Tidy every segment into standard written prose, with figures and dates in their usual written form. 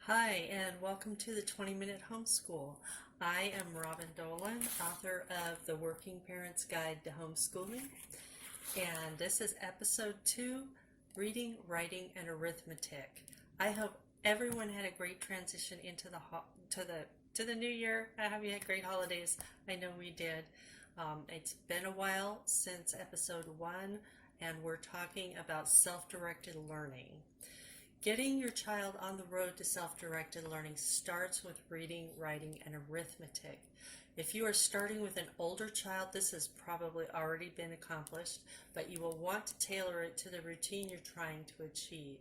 Hi, and welcome to the 20-Minute Homeschool. I am Robin Dolan, author of The Working Parent's Guide to Homeschooling, and this is episode 2, Reading, Writing, and Arithmetic. I hope everyone had a great transition into the new year. I hope you had great holidays. I know we did. It's been a while since episode 1, and we're talking about self-directed learning. Getting your child on the road to self-directed learning starts with reading, writing, and arithmetic. If you are starting with an older child, this has probably already been accomplished, but you will want to tailor it to the routine you're trying to achieve.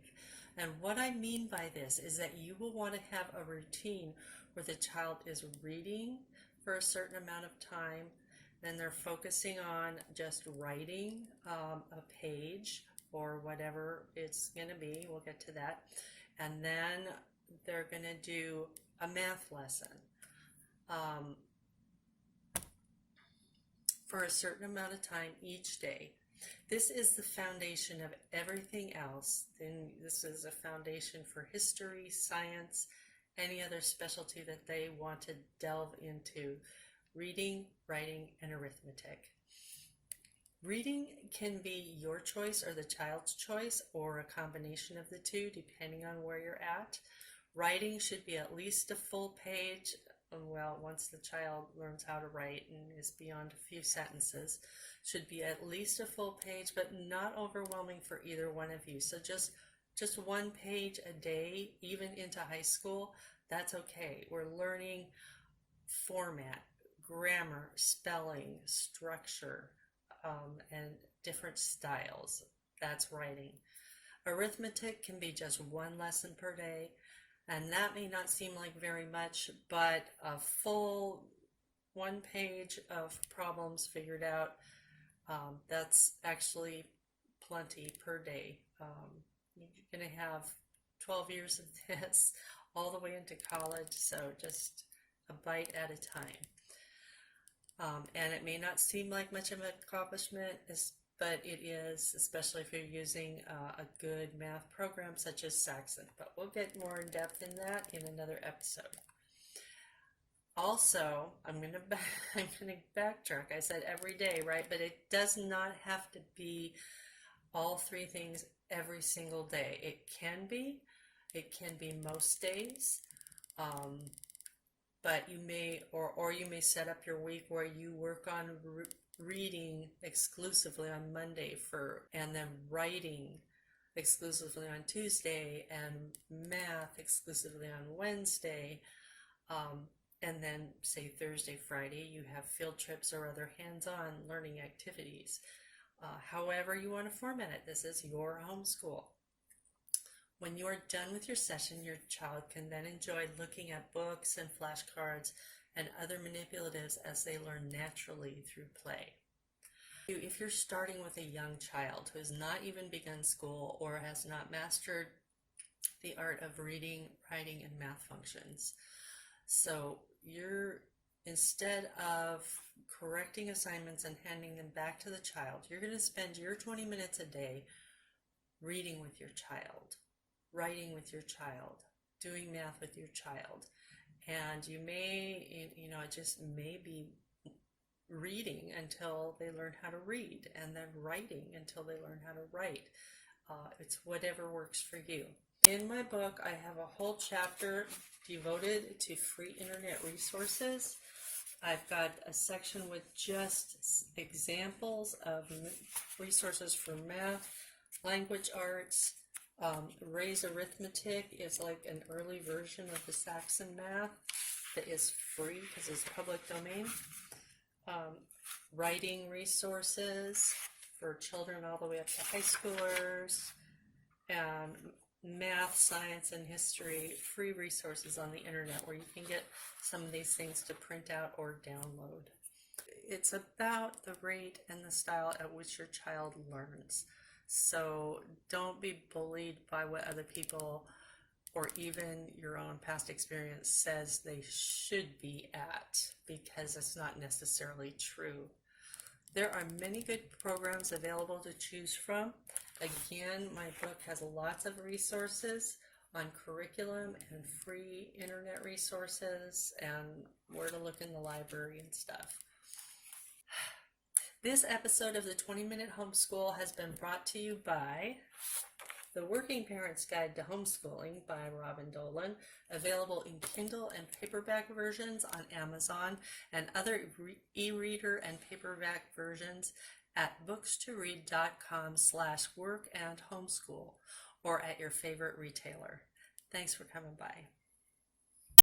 And what I mean by this is that you will want to have a routine where the child is reading for a certain amount of time, then they're focusing on just writing a page or whatever it's going to be. We'll get to that. And then they're going to do a math lesson for a certain amount of time each day. This is the foundation of everything else. Then this is a foundation for history, science, any other specialty that they want to delve into. Reading, writing, and arithmetic. Reading can be your choice or the child's choice or a combination of the two depending on where you're at. Writing should be at least a full page, well, once the child learns how to write and is beyond a few sentences, should be at least a full page, but not overwhelming for either one of you. So just one page a day, even into high school, that's okay. We're learning format, grammar, spelling, structure, and different styles. That's writing. Arithmetic can be just one lesson per day, and that may not seem like very much, but a full one page of problems figured out, that's actually plenty per day. You're going to have 12 years of this all the way into college, so just a bite at a time. And it may not seem like much of an accomplishment, but it is, especially if you're using a good math program such as Saxon. But we'll get more in depth in that in another episode. Also, I'm going to backtrack. I said every day, right? But it does not have to be all three things every single day. It can be most days. But you may, or you may set up your week where you work on reading exclusively on Monday and then writing exclusively on Tuesday, and math exclusively on Wednesday, and then say Thursday, Friday, you have field trips or other hands-on learning activities. However you want to format it, this is your homeschool. When you are done with your session, your child can then enjoy looking at books and flashcards and other manipulatives as they learn naturally through play. If you're starting with a young child who has not even begun school or has not mastered the art of reading, writing, and math functions, so instead of correcting assignments and handing them back to the child, you're going to spend your 20 minutes a day reading with your child, writing with your child, doing math with your child. And you may, it just may be reading until they learn how to read, and then writing until they learn how to write. It's whatever works for you. In my book, I have a whole chapter devoted to free internet resources. I've got a section with just examples of resources for math, language arts. Ray's Arithmetic is like an early version of the Saxon math that is free because it's public domain. Writing resources for children all the way up to high schoolers, and math, science, and history, free resources on the internet where you can get some of these things to print out or download. It's about the rate and the style at which your child learns. So don't be bullied by what other people or even your own past experience says they should be at, because it's not necessarily true. There are many good programs available to choose from. Again, my book has lots of resources on curriculum and free internet resources and where to look in the library and stuff. This episode of the 20-Minute Homeschool has been brought to you by The Working Parent's Guide to Homeschooling by Robin Dolan, available in Kindle and paperback versions on Amazon and other e-reader and paperback versions at bookstoread.com/workandhomeschool or at your favorite retailer. Thanks for coming by.